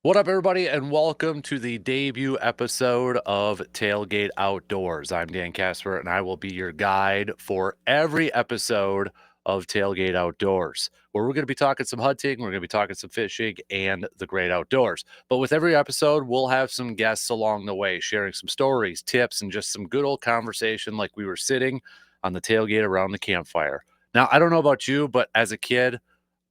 What up, everybody, and welcome to the debut episode of Tailgate Outdoors. I'm Dan Casper, and I will be your guide for every episode of Tailgate Outdoors, where we're going to be talking some hunting, we're going to be talking some fishing, and the great outdoors. But with every episode, we'll have some guests along the way, sharing some stories, tips, and just some good old conversation like we were sitting on the tailgate around the campfire. Now, I don't know about you, but as a kid,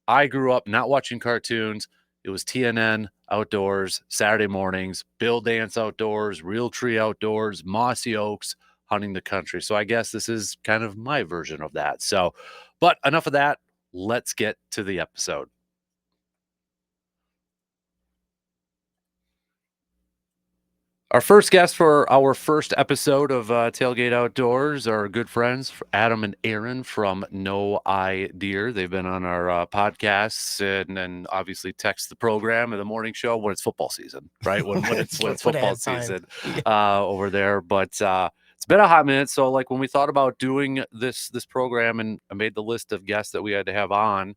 I grew up not watching cartoons. It was TNN Outdoors, Saturday mornings, Bill Dance Outdoors, Real Tree Outdoors, Mossy Oaks, hunting the country. So I guess this is kind of my version of that. So, but enough of that. Let's get to the episode. Our first guest for our first episode of Tailgate Outdoors are good friends, Adam and Aaron from No Idea. They've been on our podcasts and obviously text the program and the morning show when it's football season, right? When it's football season over there. But it's been a hot minute. So like when we thought about doing this program and I made the list of guests that we had to have on,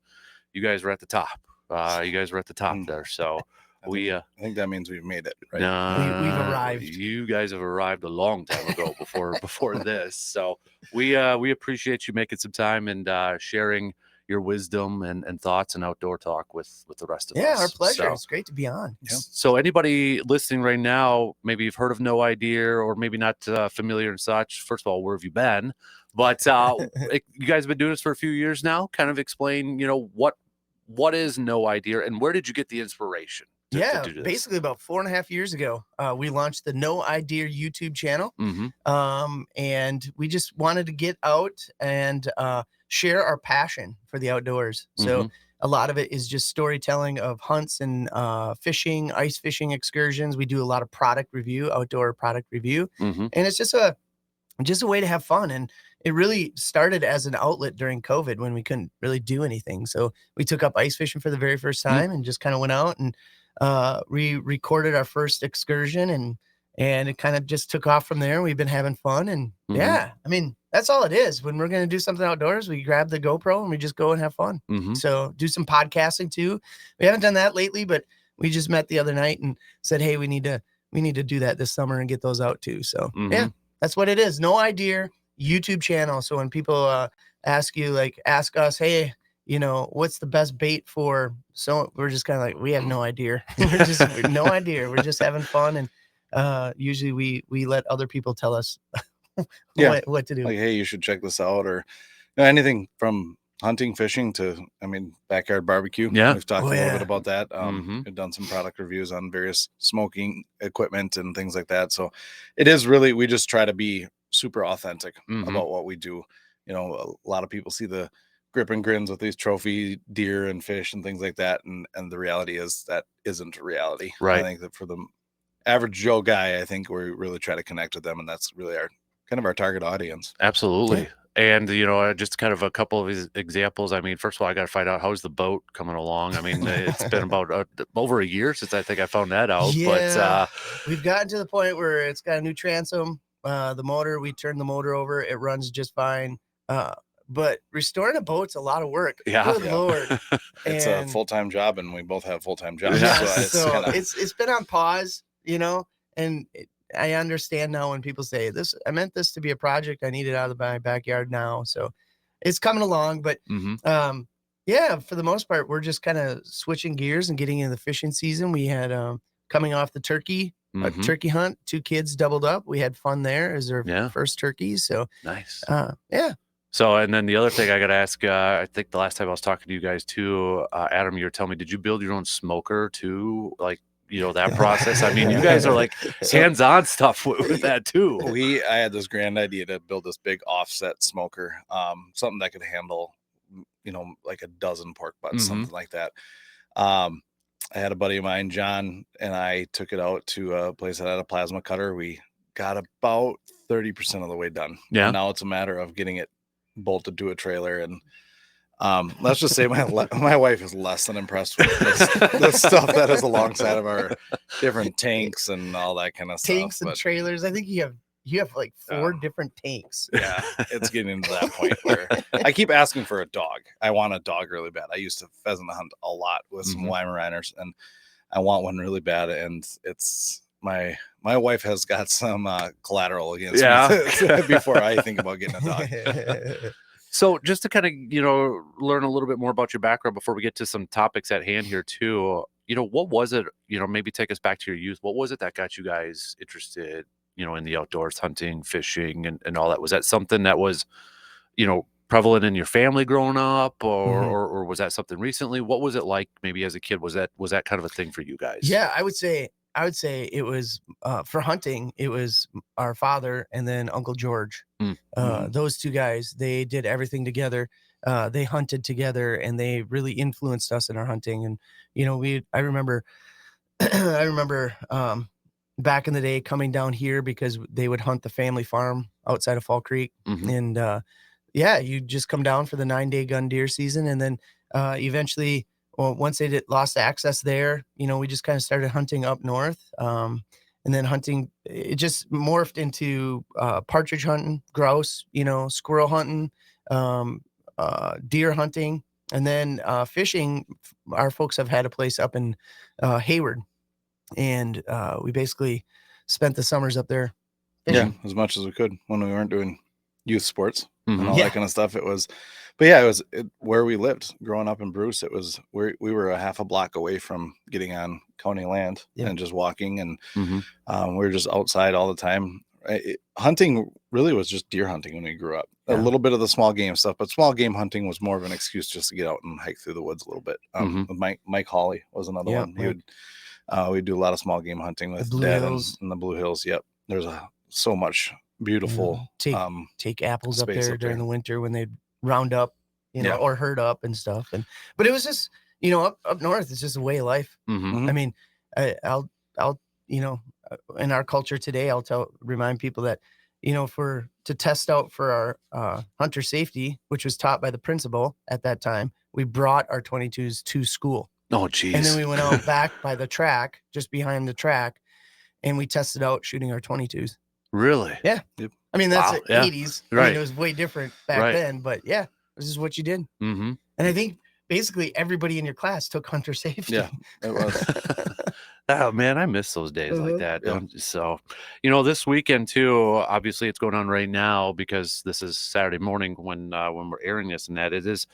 you guys were at the top. There. So. I think that means we've made it, right? We've arrived. You guys have arrived a long time ago before this. So we appreciate you making some time and sharing your wisdom and thoughts and outdoor talk with the rest of us. Yeah, our pleasure. So, it's great to be on. yeah. So anybody listening right now, maybe you've heard of No Idea or maybe not familiar and such. First of all, where have you been? But you guys have been doing this for a few years now. Kind of explain, what is No Idea and where did you get the inspiration? Basically about 4.5 years ago, we launched the No Idea YouTube channel. Mm-hmm. And we just wanted to get out and share our passion for the outdoors. So a lot of it is just storytelling of hunts and fishing, ice fishing excursions. We do a lot of product review, outdoor product review. Mm-hmm. And it's just a way to have fun. And it really started as an outlet during COVID when we couldn't really do anything. So we took up ice fishing for the very first time and just kind of went out and we recorded our first excursion and it kind of just took off from there. We've been having fun and yeah, I mean, that's all it is. When we're going to do something outdoors, we grab the GoPro and we just go and have fun. So do some podcasting too. We haven't done that lately, but we just met the other night and said, hey, we need to do that this summer and get those out too. So yeah, that's what it is. No Idea YouTube channel. So when people ask us, hey, what's the best bait for? So we're just kind of like, we have no idea. We're no idea. We're just having fun. And usually we let other people tell us what to do. Like, hey, you should check this out, or anything from hunting, fishing to, backyard barbecue. Yeah. We've talked a little bit about that. We've done some product reviews on various smoking equipment and things like that. So it is really, we just try to be super authentic about what we do. A lot of people see the grip and grins with these trophy deer and fish and things like that. And the reality is that isn't reality. Right. I think that for the average Joe guy, I think we really try to connect with them. And that's really our target audience. Absolutely. Yeah. And, just kind of a couple of examples. I mean, first of all, I got to find out, how's the boat coming along? I mean, it's been about over a year since I think I found that out. Yeah, but we've gotten to the point where it's got a new transom. The motor, we turned the motor over. It runs just fine. But restoring a boat's a lot of work. Yeah. Good Lord. It's a full-time job and we both have full-time jobs. Yeah. So it's been on pause, and I understand now when people say this, I meant this to be a project. I need it out of my backyard now. So it's coming along, but yeah, for the most part, we're just kind of switching gears and getting into the fishing season. We had coming off the turkey hunt, 2 kids doubled up. We had fun there as their first turkeys. So nice. Yeah. So, and then the other thing I got to ask, I think the last time I was talking to you guys too, Adam, you were telling me, did you build your own smoker too? Like, that process. I mean, you guys are like hands-on stuff with that too. I had this grand idea to build this big offset smoker, something that could handle, like a dozen pork butts, something like that. I had a buddy of mine, John, and I took it out to a place that had a plasma cutter. We got about 30% of the way done. Yeah. And now it's a matter of getting it bolted to a trailer. And let's just say my wife is less than impressed with the stuff that is alongside of our different tanks and all that kind of stuff. Tanks and trailers. I think you have like 4 different tanks. Yeah, it's getting to that point where I keep asking for a dog. I want a dog really bad. I used to pheasant hunt a lot with some Weimaraners, and I want one really bad, and it's my wife has got some collateral against me before I think about getting a dog. So just to kind of, learn a little bit more about your background before we get to some topics at hand here too, what was it, maybe take us back to your youth. What was it that got you guys interested, in the outdoors, hunting, fishing, and all that? Was that something that was, prevalent in your family growing up, or was that something recently? What was it like maybe as a kid? Was that kind of a thing for you guys? Yeah, I would say it was for hunting, it was our father and then Uncle George. Those two guys, they did everything together. They hunted together and they really influenced us in our hunting. And, I remember, I remember back in the day coming down here because they would hunt the family farm outside of Fall Creek. And yeah, you just come down for the 9-day gun deer season. And then eventually, well, once they lost access there, we just kind of started hunting up north. And then hunting, it just morphed into partridge hunting, grouse, squirrel hunting, deer hunting, and then fishing. Our folks have had a place up in Hayward, and we basically spent the summers up there fishing. Yeah, as much as we could when we weren't doing youth sports and all that kind of stuff. It was, but yeah, where we lived growing up in Bruce. It was we were a half a block away from getting on county land and just walking, and we were just outside all the time. Hunting really was just deer hunting when we grew up. A little bit of the small game stuff, but small game hunting was more of an excuse just to get out and hike through the woods a little bit. Mike Hawley was another one. He would we'd do a lot of small game hunting with Dad in the Blue Hills. Yep, there's so much beautiful take apples up there during the winter when they'd round up, or herd up and stuff. But it was just, up north, it's just a way of life. I mean, I'll in our culture today, remind people that, to test out for our hunter safety, which was taught by the principal at that time, we brought our 22s to school. Oh, geez. And then we went out back by the track, just behind the track, and we tested out shooting our 22s. Really? Yeah. Yep. I mean, that's the 80s. Right. I mean, it was way different back then, but yeah, this is what you did. And I think basically everybody in your class took hunter safety. Yeah, it was. Oh man, I miss those days like that. So, this weekend too, obviously it's going on right now because this is Saturday morning when we're airing this, and that it is,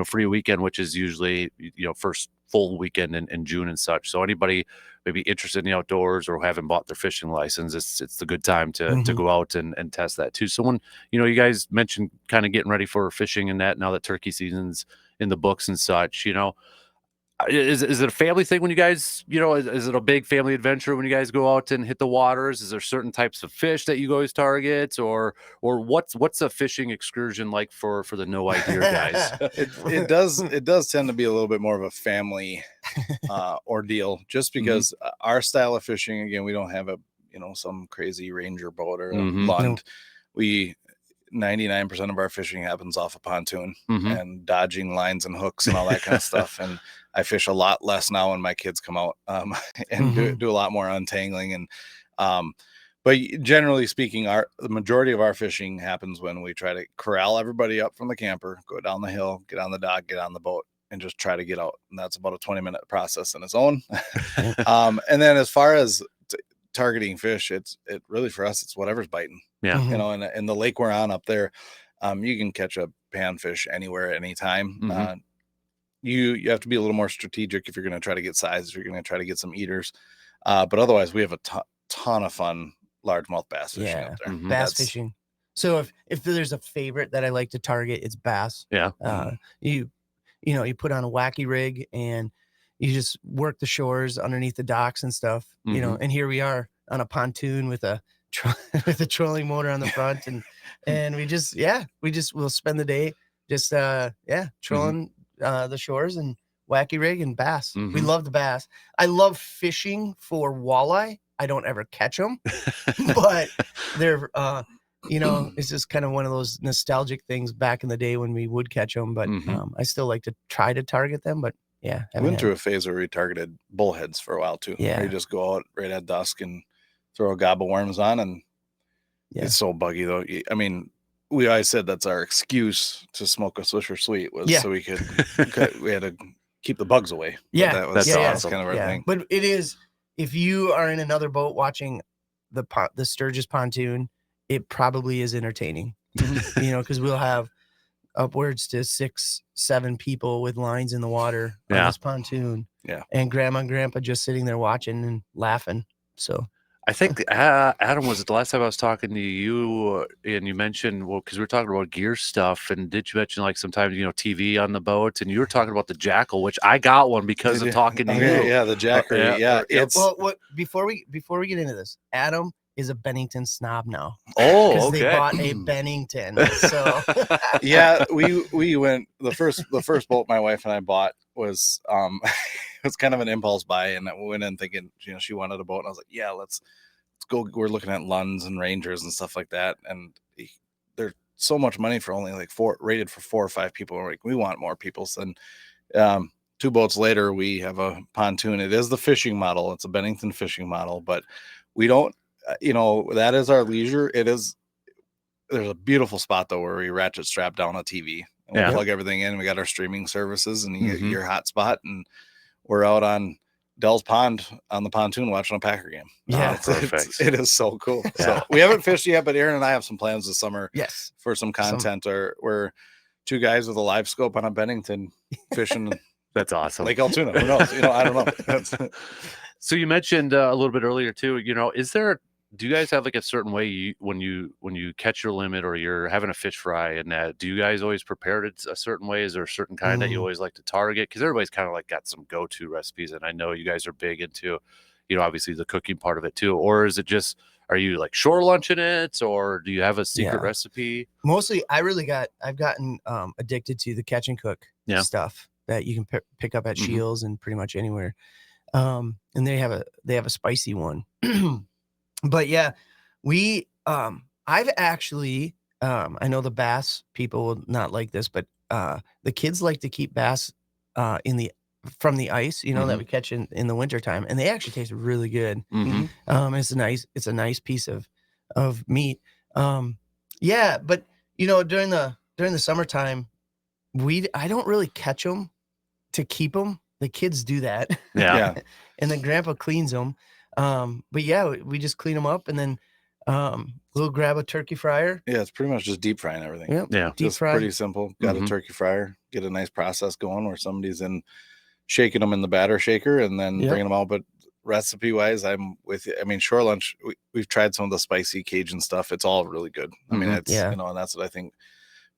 free weekend, which is usually, first full weekend in June and such. So anybody maybe interested in the outdoors or haven't bought their fishing license, it's the good time to go out and test that too. So when, you guys mentioned kind of getting ready for fishing and that now that turkey season's in the books and such, is it a family thing when you guys, is it a big family adventure when you guys go out and hit the waters? Is there certain types of fish that you guys target, or what's a fishing excursion like for the no idea guys? It does tend to be a little bit more of a family ordeal, just because our style of fishing, again, we don't have some crazy Ranger boat or a Lund. 99% of our fishing happens off a pontoon and dodging lines and hooks and all that kind of stuff. And I fish a lot less now when my kids come out and do a lot more untangling. And but generally speaking, the majority of our fishing happens when we try to corral everybody up from the camper, go down the hill, get on the dock, get on the boat, and just try to get out. And that's about a 20-minute process in its own. And then as far as targeting fish, it really, for us, it's whatever's biting. And in the lake we're on up there, you can catch a panfish anywhere at any time. You have to be a little more strategic if you're going to try to get size, if you're going to try to get some eaters, but otherwise we have a ton of fun largemouth bass fishing up there. Bass fishing. So if there's a favorite that I like to target, it's bass. You put on a wacky rig and you just work the shores underneath the docks and stuff, and here we are on a pontoon with a trolling motor on the front, and we'll spend the day just trolling the shores and wacky rig and bass. We love the bass. I love fishing for walleye. I don't ever catch them, but they're it's just kind of one of those nostalgic things back in the day when we would catch them, but I still like to try to target them. But yeah, I went through a phase where we targeted bullheads for a while too. Yeah, where you just go out right at dusk and throw a gob of worms on, and it's so buggy though. I mean, we always said that's our excuse to smoke a Swisher Sweet was so we could we had a keep the bugs away. Yeah, that's that's awesome. kind of our thing. But it is, if you are in another boat watching the Sturgis pontoon, it probably is entertaining. You know, because we'll have upwards to 6-7 people with lines in the water on this pontoon. Yeah. And grandma and grandpa just sitting there watching and laughing. So I think Adam, was it the last time I was talking to you, and you mentioned, well, because we were talking about gear stuff, and did you mention like sometimes TV on the boat, and you were talking about the Jackal, which I got one because of talking to you. Yeah, the Jackery. It's well. Before we get into this, Adam is a Bennington snob now. Oh, because okay. they bought a Bennington. So yeah, we went the first boat my wife and I bought was it was kind of an impulse buy, and we went in thinking she wanted a boat, and I was like, yeah, let's go. We're looking at Lunds and Rangers and stuff like that, and they're so much money for only like rated for 4 or 5 people. We're like, we want more people. So then 2 boats later, we have a pontoon. It is the fishing model. It's a Bennington fishing model, but we don't. That is our leisure. There's a beautiful spot though where we ratchet strap down a TV and we plug everything in. We got our streaming services, and you get your hotspot, and we're out on Dell's Pond on the pontoon watching a Packer game. Yeah, perfect. It is so cool. Yeah. So we haven't fished yet, but Aaron and I have some plans this summer. Yes, for some content. Or we're 2 guys with a live scope on a Bennington fishing. That's awesome. Lake Altoona. Who knows? I don't know. So you mentioned a little bit earlier too, do you guys have like a certain way when you catch your limit or you're having a fish fry and that, do you guys always prepare it a certain way? Is there a certain kind that you always like to target? Because everybody's kind of like got some go-to recipes, and I know you guys are big into, obviously the cooking part of it too. Or is it just, are you like shore lunching it, or do you have a secret recipe? Mostly, I've gotten addicted to the catch and cook stuff that you can pick up at Shields and pretty much anywhere. And they have a spicy one. But yeah, I've actually, I know the bass people will not like this, but the kids like to keep bass from the ice, that we catch in the wintertime, and they actually taste really good. It's a nice piece of meat. Yeah, but during the summertime, I don't really catch them to keep them. The kids do that. Yeah. And then grandpa cleans them. But yeah, we just clean them up, and then we'll grab a turkey fryer. Yeah, it's pretty much just deep frying everything. Yep. Yeah. Deep Just fry. pretty simple. Got a turkey fryer, get a nice process going where somebody's shaking them in the batter shaker and then bringing them out. But recipe wise, I'm with you. I mean, shore lunch, we've tried some of the spicy Cajun stuff. It's all really good. I mean, it's, and that's what I think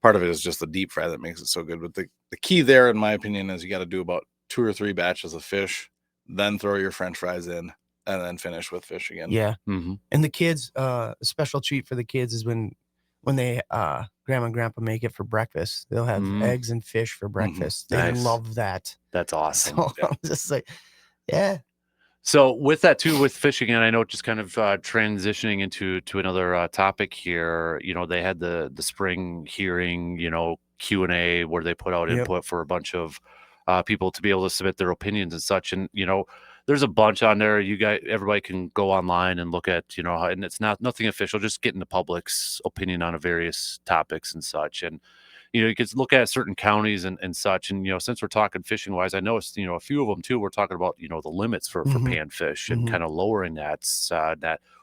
part of it is just the deep fry that makes it so good. But the key there, in my opinion, is you got to do about 2 or 3 batches of fish, then throw your French fries in, and then finish with fish again. Yeah. And the kids, a special treat for the kids is when they grandma and grandpa make it for breakfast. They'll have eggs and fish for breakfast. They love that. That's awesome. So I'm just like, yeah. So with that too, with fishing, and I know just kind of transitioning into another topic here, they had the spring hearing, Q&A where they put out input for a bunch of people to be able to submit their opinions and such. And, there's a bunch on there. Everybody can go online and look at, and it's nothing official, just getting the public's opinion on various topics and such. And, you could look at certain counties and such. And, since we're talking fishing wise, I noticed, a few of them too, we're talking about, the limits for panfish and kind of lowering that.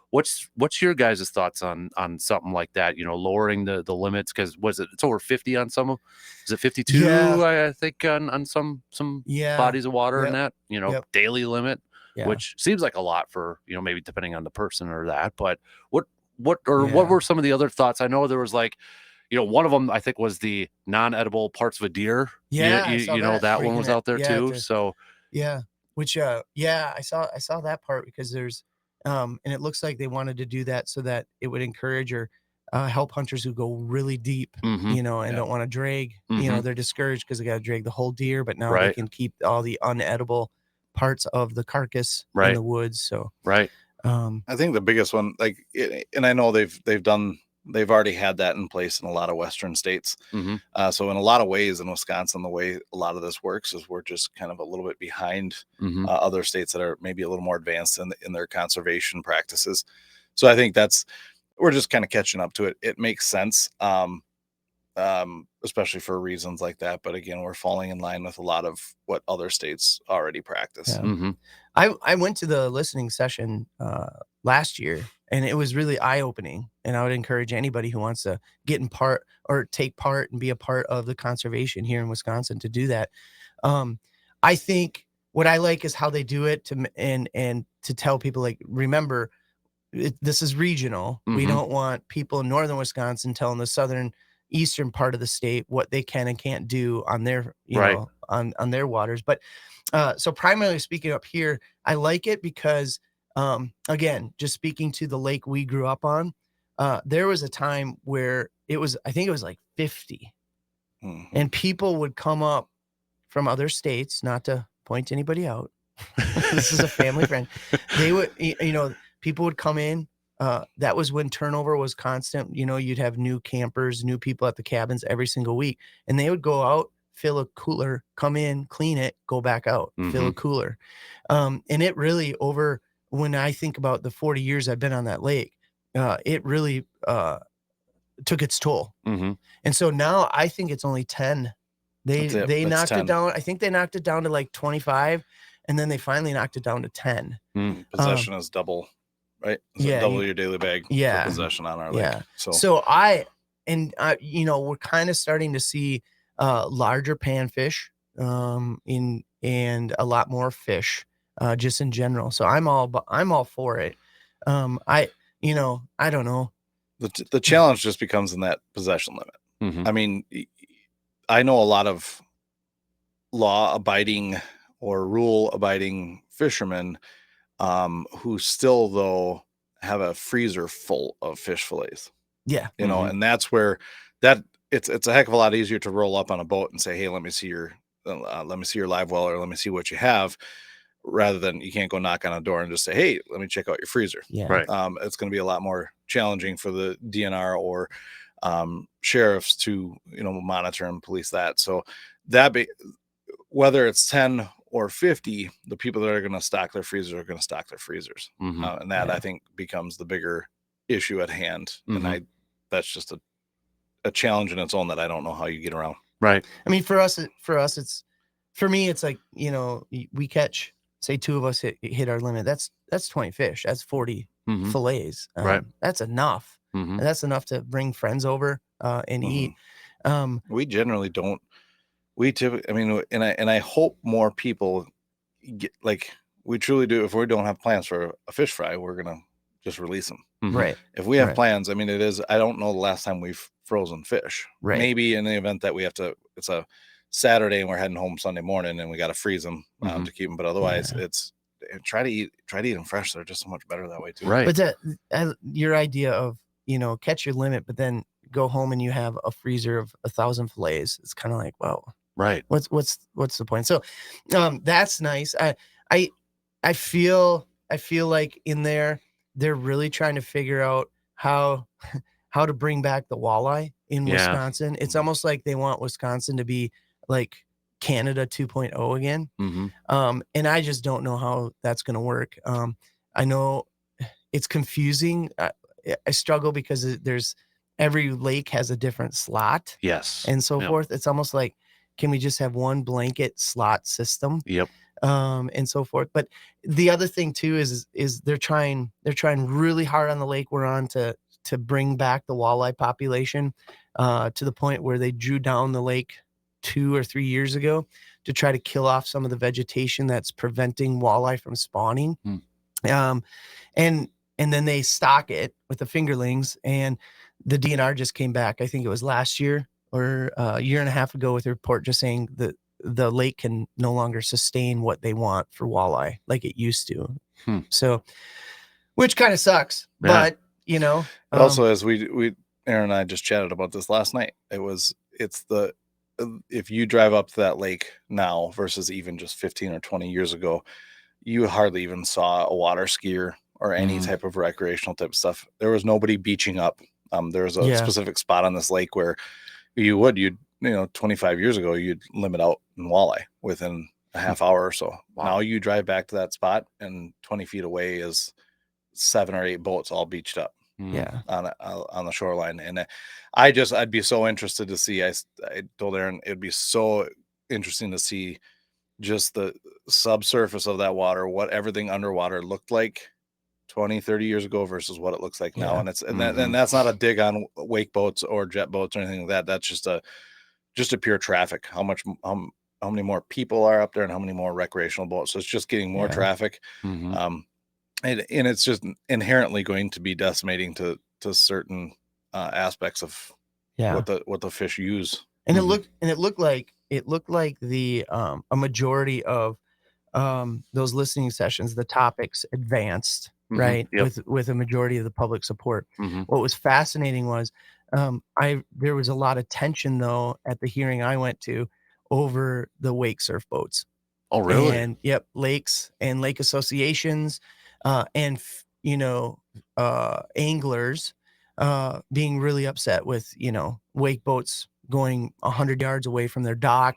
What's your guys' thoughts on something like that? Lowering the limits, because it's over 50 on some of, is it 52? Yeah. I think on some bodies of water and that, daily limit, which seems like a lot for, maybe depending on the person or that. But what were some of the other thoughts? I know there was like, one of them I think was the non-edible parts of a deer. Yeah, that one was out there too. So which I saw that part, because there's and it looks like they wanted to do that so that it would encourage or help hunters who go really deep, and don't want to drag. They're discouraged because they got to drag the whole deer, but now they can keep all the unedible parts of the carcass in the woods. So I think the biggest one, and I know they've already had that in place in a lot of Western states. So in a lot of ways in Wisconsin, the way a lot of this works is we're just kind of a little bit behind other states that are maybe a little more advanced in their conservation practices. So I think we're just kind of catching up to it. It makes sense. especially for reasons like that. But again, we're falling in line with a lot of what other states already practice. Yeah. I went to the listening session last year, and it was really eye-opening. And I would encourage anybody who wants to get in part or take part and be a part of the conservation here in Wisconsin to do that. I think what I like is how they do it and to tell people, like, remember, this is regional. We don't want people in northern Wisconsin telling the southern eastern part of the state what they can and can't do on their, know, on their waters. But so primarily speaking up here, I like it because again, just speaking to the lake we grew up on, there was a time where I think it was like 50, and people would come up from other states, not to point anybody out. This is a family friend. They would, people would come in. That was when turnover was constant. You'd have new campers, new people at the cabins every single week, and they would go out, fill a cooler, come in, clean it, go back out, fill a cooler. And it really, when I think about the 40 years I've been on that lake, it really took its toll. And so now I think it's only 10. They knocked 10. It down. I think they knocked it down to like 25, and then they finally knocked it down to 10. Possession is double, right? Double your daily bag for possession on our lake. So we're kind of starting to see larger panfish and a lot more fish just in general. So I'm all for it. I don't know. The challenge just becomes in that possession limit. I mean, I know a lot of law-abiding or rule-abiding fishermen who still, though, have a freezer full of fish fillets. Yeah. And that's where it's a heck of a lot easier to roll up on a boat and say, hey, let me see your live well, or let me see what you have, rather than you can't go knock on a door and just say, hey, let me check out your freezer. Yeah. Right. It's going to be a lot more challenging for the DNR or sheriffs to monitor and police that. So whether it's 10 or 50, the people that are going to stock their freezers are going to stock their freezers. And that I think becomes the bigger issue at hand. And that's just a challenge in its own that I don't know how you get around. Right. I mean, for me, it's like, we catch, say 2 of us hit our limit. That's 20 fish. That's 40 fillets. Right. That's enough. And that's enough to bring friends over and eat. We generally don't. We typically, and I hope more people get, like, we truly do. If we don't have plans for a fish fry, we're gonna just release them. Right. If we have plans, I don't know the last time we've frozen fish. Right. Maybe in the event that we have to, it's a Saturday and we're heading home Sunday morning and we got to freeze them to keep them. But otherwise, it's try to eat them fresh. They're just so much better that way too. Right. But your idea of catch your limit, but then go home and you have a freezer of 1,000 fillets. It's kind of like, wow. Right. What's the point? So, that's nice. I feel like in there, they're really trying to figure out how to bring back the walleye in Wisconsin. It's almost like they want Wisconsin to be like Canada 2.0 again. And I just don't know how that's going to work. I know it's confusing. I struggle because every lake has a different slot. Yes. And so forth. It's almost like, can we just have one blanket slot system? Yep. And so forth. But the other thing too is they're trying really hard on the lake we're on to bring back the walleye population to the point where they drew down the lake 2 or 3 years ago to try to kill off some of the vegetation that's preventing walleye from spawning. And then they stock it with the fingerlings, and the DNR just came back. I think it was last year or a year and a half ago with a report just saying that the lake can no longer sustain what they want for walleye like it used to. So, which kind of sucks, but also, as we Aaron and I just chatted about this last night, if you drive up to that lake now versus even just 15 or 20 years ago, you hardly even saw a water skier or any type of recreational type of stuff. There was nobody beaching up. There was a specific spot on this lake where you'd 25 years ago, you'd limit out in walleye within a half hour or so. Wow. Now you drive back to that spot and 20 feet away is 7 or 8 boats all beached up. on the shoreline. And I'd be so interested to see. I told Aaron it'd be so interesting to see just the subsurface of that water, what everything underwater looked like 20, 30 years ago versus what it looks like now. And that's not a dig on wake boats or jet boats or anything like that. That's just a pure traffic. How many more people are up there and how many more recreational boats. So it's just getting more traffic. And it's just inherently going to be decimating to certain aspects of what the fish use. And it looked like the a majority of those listening sessions, the topics advanced, right? With a majority of the public support. What was fascinating was there was a lot of tension though at the hearing I went to over the wake surf boats. Oh, really? And lakes and lake associations, and anglers being really upset with wake boats going 100 yards away from their dock,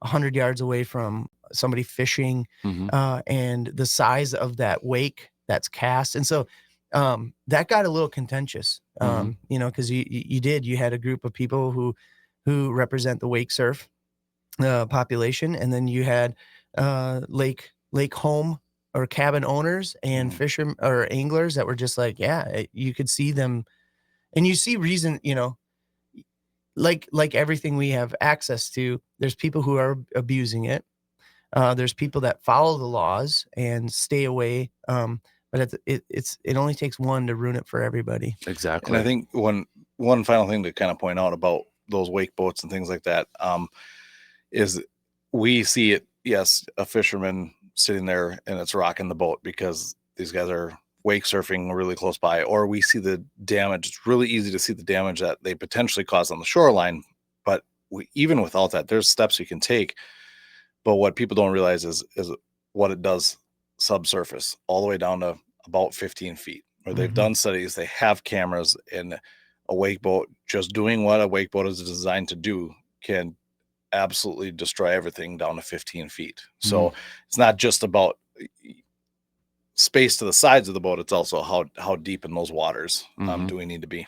100 yards away from somebody fishing, and the size of that wake that's cast. And so that got a little contentious, because you had a group of people who represent the wake surf population, and then you had lake home or cabin owners and fishermen or anglers that were just like, you could see them, and you see reason, like everything we have access to, there's people who are abusing it. There's people that follow the laws and stay away. But it only takes one to ruin it for everybody. Exactly. And I think one final thing to kind of point out about those wake boats and things like that, is we see it. Yes, a fisherman sitting there and it's rocking the boat because these guys are wake surfing really close by, or we see the damage. It's really easy to see the damage that they potentially cause on the shoreline. But even without that, there's steps you can take. But what people don't realize is what it does subsurface all the way down to about 15 feet. Where they've done studies, they have cameras, and a wake boat just doing what a wake boat is designed to do can absolutely destroy everything down to 15 feet. So it's not just about space to the sides of the boat. It's also how deep in those waters do we need to be.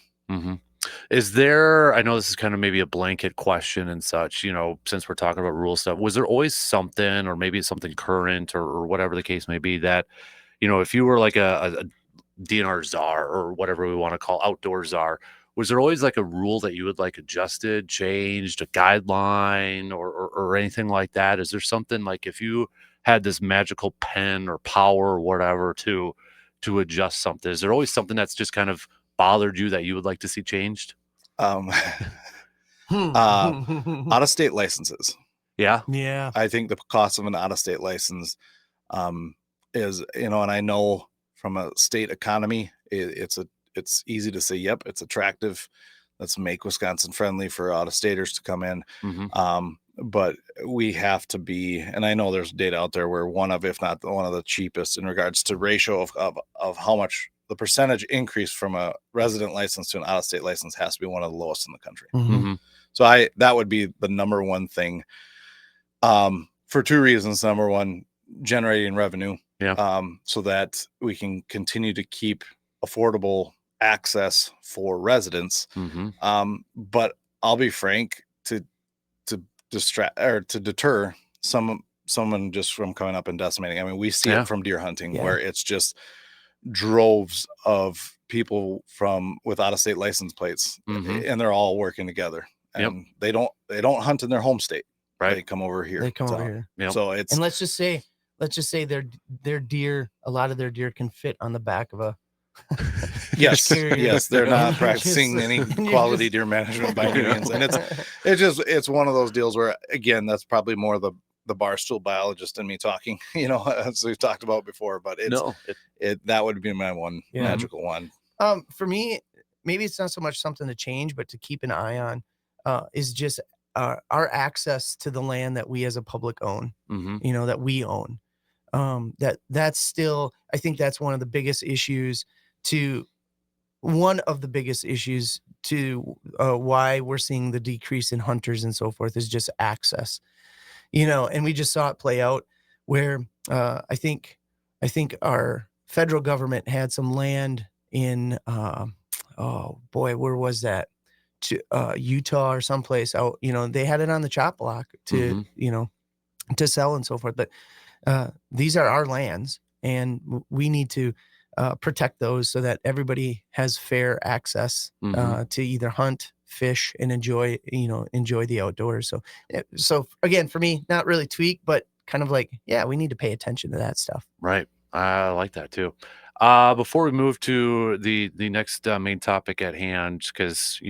Is there, I know this is kind of maybe a blanket question and such, since we're talking about rule stuff, was there always something, or maybe it's something current or whatever the case may be, that, if you were like a DNR czar or whatever we want to call outdoor czar, was there always like a rule that you would like adjusted, changed, a guideline or anything like that? Is there something like, if you had this magical pen or power or whatever to adjust something, is there always something that's just kind of bothered you that you would like to see changed? Out-of-state licenses. Yeah. I think the cost of an out-of-state license is, and I know from a state economy, it's easy to say, yep, it's attractive. Let's make Wisconsin friendly for out-of-staters to come in. But we have to be, and I know there's data out there where if not one of the cheapest in regards to ratio of how much the percentage increase from a resident license to an out-of-state license has to be one of the lowest in the country. So that would be the number one thing, for two reasons. Number one, generating revenue, so that we can continue to keep affordable access for residents. But I'll be frank, to distract or to deter someone just from coming up and decimating. I mean, we see it from deer hunting, where it's just droves of people with out-of-state license plates, and they're all working together, and they don't hunt in their home state. Right. They come over here. So it's, and let's just say their deer, a lot of their deer can fit on the back of a yes, they're not practicing any quality deer management by any means. And it's one of those deals where, again, that's probably more the barstool biologist and me talking, as we've talked about before, but that would be my one magical one. For me, maybe it's not so much something to change, but to keep an eye on, is just our access to the land that we as a public own, that we own. That's still, I think that's one of the biggest issues to why we're seeing the decrease in hunters and so forth, is just access, and we just saw it play out where I think our federal government had some land in oh boy, where was that? To Utah or someplace out, they had it on the chop block to, to sell and so forth. But these are our lands, and we need to protect those so that everybody has fair access to either hunt, fish, and enjoy the outdoors. So again, for me, not really tweak, but kind of like, yeah, we need to pay attention to that stuff. Right. I like that too. Before we move to the next main topic at hand, because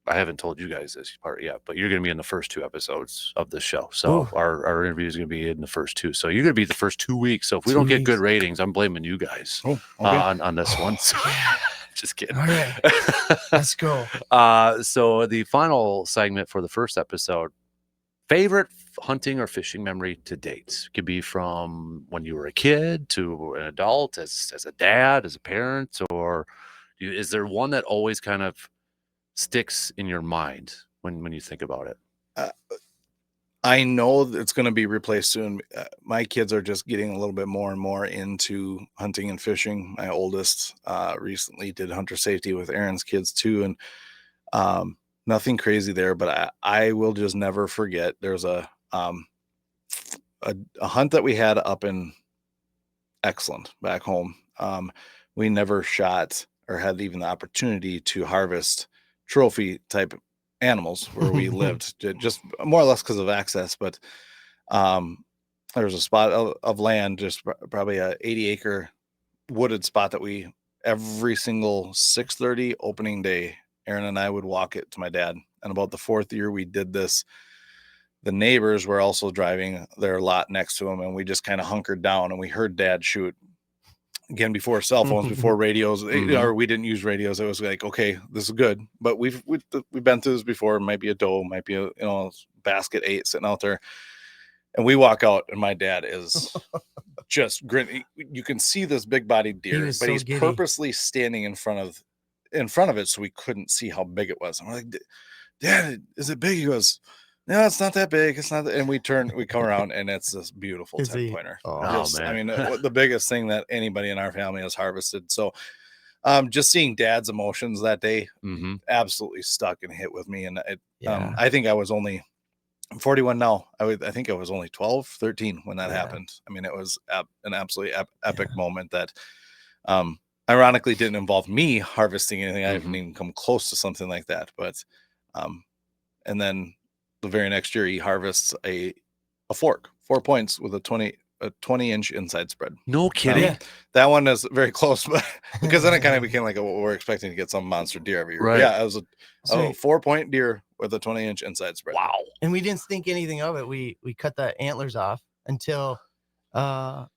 I haven't told you guys this part yet, but you're going to be in the first 2 episodes of this show. So Ooh. our interview is going to be in the first 2. So you're going to be the first 2 weeks. So if we 2 don't get good weeks. ratings, I'm blaming you guys Oh, okay. on this one. So, just kidding. All right, let's go. So the final segment for the first episode, favorite hunting or fishing memory to date. Could be from when you were a kid to an adult, as a dad, as a parent, or is there one that always kind of sticks in your mind when you think about it? I know that it's going to be replaced soon. My kids are just getting a little bit more and more into hunting and fishing. My oldest recently did hunter safety with Aaron's kids too, and nothing crazy there. But I will just never forget. There's a hunt that we had up in Excellent back home. We never shot or had even the opportunity to harvest trophy type animals where we lived, just more or less because of access. But there was a spot of land, just probably a 80-acre wooded spot that we every single 6:30 opening day, Aaron and I would walk it to my dad. And about the 4th year we did this, the neighbors were also driving their lot next to him, and we just kind of hunkered down and we heard Dad shoot. Again, before cell phones, before radios, or we didn't use radios. It was like, okay, this is good. But we've been through this before. It might be a doe, might be a basket 8 sitting out there, and we walk out, and my dad is just grinning. You can see this big bodied deer, but he's purposely standing in front of it so we couldn't see how big it was. And we're like, Dad, is it big? He goes, no, it's not that big. It's not. And we come around, and it's this beautiful 10-pointer. Oh, man. I mean, the biggest thing that anybody in our family has harvested. So, just seeing Dad's emotions that day absolutely stuck and hit with me. And I think I was only, I'm 41 now. I think I was only 12, 13 when that happened. I mean, it was an absolutely epic moment that, ironically, didn't involve me harvesting anything. I didn't even come close to something like that. But, and then the very next year he harvests a fork, 4 points with a 20-inch inside spread. No kidding. That one is very close, but because then it kind of became like we're expecting to get some monster deer every year. Right. Yeah, it was a 4-point deer with a 20-inch inside spread. Wow. And we didn't think anything of it. We cut the antlers off until a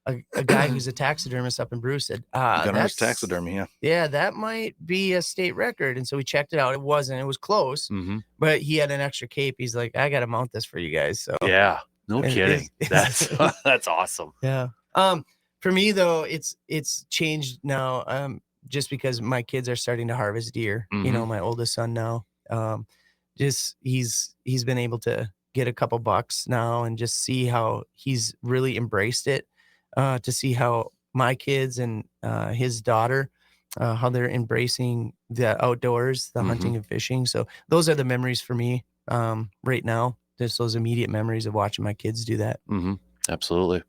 guy who's a taxidermist up in Bruce said, Gunner's taxidermy, yeah, that might be a state record. And so we checked it out. It wasn't. It was close, but he had an extra cape. He's like, I got to mount this for you guys. So yeah, no kidding. That's awesome. Yeah. For me though, it's changed now. Just because my kids are starting to harvest deer. My oldest son now. Just he's been able to get a couple bucks now and just see how he's really embraced it, to see how my kids and his daughter, how they're embracing the outdoors, the hunting and fishing. So those are the memories for me right now. Just those immediate memories of watching my kids do that. Absolutely.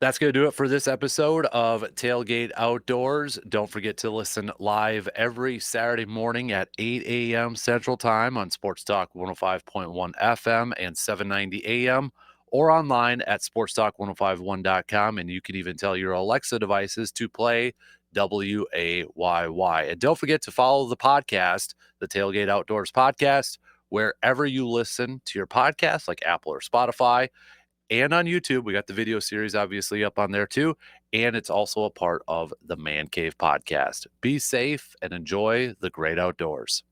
That's going to do it for this episode of Tailgate Outdoors. Don't forget to listen live every Saturday morning at 8 a.m. Central Time on Sports Talk 105.1 FM and 790 AM, or online at sportstalk1051.com. And you can even tell your Alexa devices to play WAYY. And don't forget to follow the podcast, the Tailgate Outdoors podcast, wherever you listen to your podcast, like Apple or Spotify. And on YouTube, we got the video series obviously up on there too. And it's also a part of the Man Cave podcast. Be safe and enjoy the great outdoors.